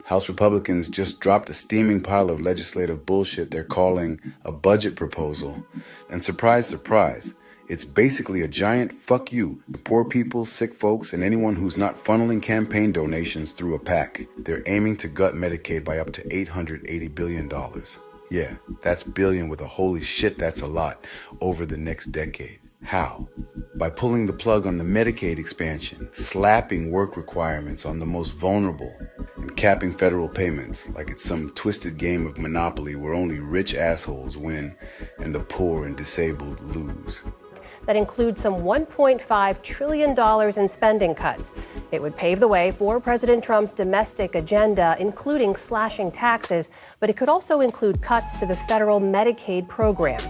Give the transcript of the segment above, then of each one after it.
House Republicans just dropped a steaming pile of legislative bullshit they're calling a budget proposal. And surprise, surprise, it's basically a giant fuck you to poor people, sick folks, and anyone who's not funneling campaign donations through a PAC. They're aiming to gut Medicaid by up to $880 billion. Yeah, that's billion with a holy shit that's a lot over the next decade. How? By pulling the plug on the Medicaid expansion, slapping work requirements on the most vulnerable, and capping federal payments like it's some twisted game of Monopoly where only rich assholes win and the poor and disabled lose. That includes some $1.5 trillion in spending cuts. It would pave the way for President Trump's domestic agenda, including slashing taxes, but it could also include cuts to the federal Medicaid program.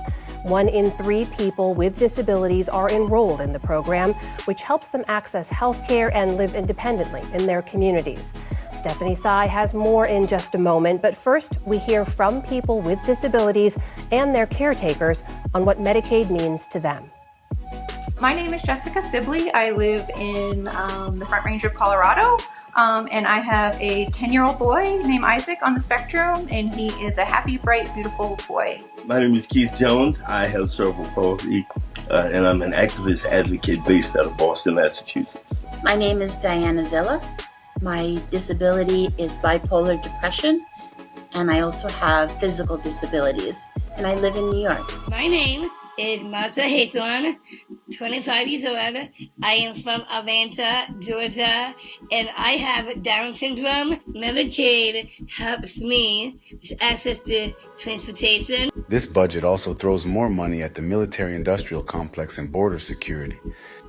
1 in 3 people with disabilities are enrolled in the program, which helps them access health care and live independently in their communities. Stephanie Tsai has more in just a moment, but first we hear from people with disabilities and their caretakers on what Medicaid means to them. My name is Jessica Sibley. I live in the Front Range of Colorado, and I have a 10-year-old boy named Isaac on the spectrum, and he is a happy, bright, beautiful boy. My name is Keith Jones. I have cerebral palsy, and I'm an activist advocate based out of Boston, Massachusetts. My name is Diana Villa. My disability is bipolar depression, and I also have physical disabilities, and I live in New York. My name is Martha Hayton, 25 years old. I am from Atlanta, Georgia, and I have Down syndrome. Medicaid helps me with access to transportation. This budget also throws more money at the military-industrial complex and border security,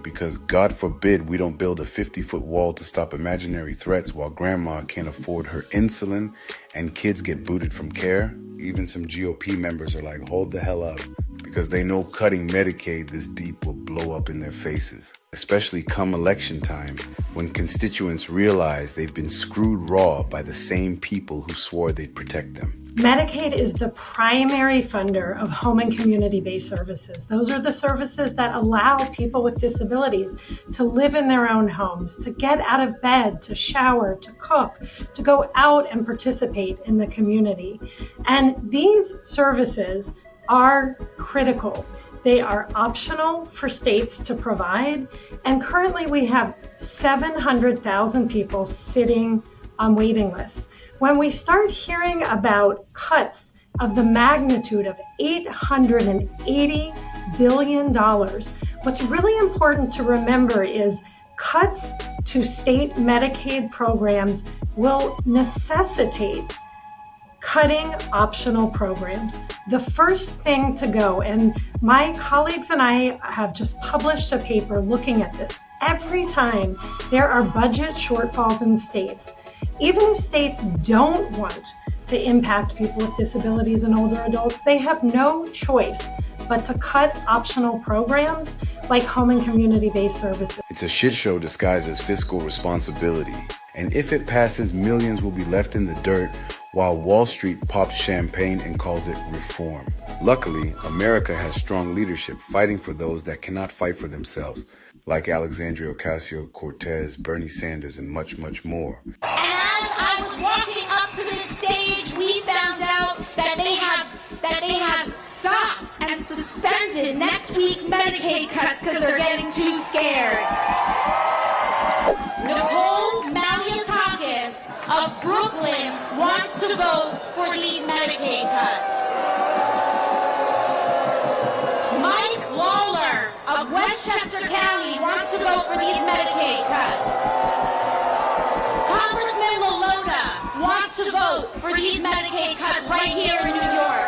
because God forbid we don't build a 50-foot wall to stop imaginary threats while grandma can't afford her insulin and kids get booted from care. Even some GOP members are like, hold the hell up, because they know cutting Medicaid this deep will blow up in their faces, especially come election time when constituents realize they've been screwed raw by the same people who swore they'd protect them. Medicaid is the primary funder of home and community-based services. Those are the services that allow people with disabilities to live in their own homes, to get out of bed, to shower, to cook, to go out and participate in the community. And these services are critical. They are optional for states to provide, and currently we have 700,000 people sitting on waiting lists. When we start hearing about cuts of the magnitude of $880 billion, what's really important to remember is cuts to state Medicaid programs will necessitate cutting optional programs. The first thing to go, and my colleagues and I have just published a paper looking at this. Every time there are budget shortfalls in states, even if states don't want to impact people with disabilities and older adults, they have no choice but to cut optional programs like home and community-based services. It's a shit show disguised as fiscal responsibility. And if it passes, millions will be left in the dirt while Wall Street pops champagne and calls it reform. Luckily, America has strong leadership fighting for those that cannot fight for themselves, like Alexandria Ocasio-Cortez, Bernie Sanders, and much, much more. And as I was walking up to this stage, we found out that they have stopped and suspended next week's Medicaid cuts because they're getting too scared. Nicole Malliotakis of Brooklyn wants to vote for these Medicaid cuts. Mike Lawler of Westchester County wants to vote for these Medicaid cuts. Congressman Lolota wants to vote for these Medicaid cuts right here in New York.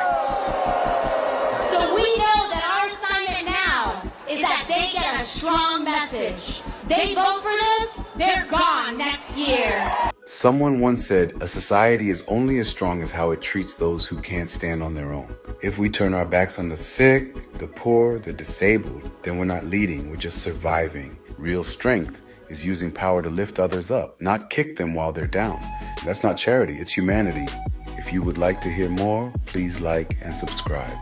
So we know that our assignment now is that they get a strong message. They vote for this, they're gone next year. Someone once said, a society is only as strong as how it treats those who can't stand on their own. If we turn our backs on the sick, the poor, the disabled, then we're not leading, we're just surviving. Real strength is using power to lift others up, not kick them while they're down. That's not charity, it's humanity. If you would like to hear more, please like and subscribe.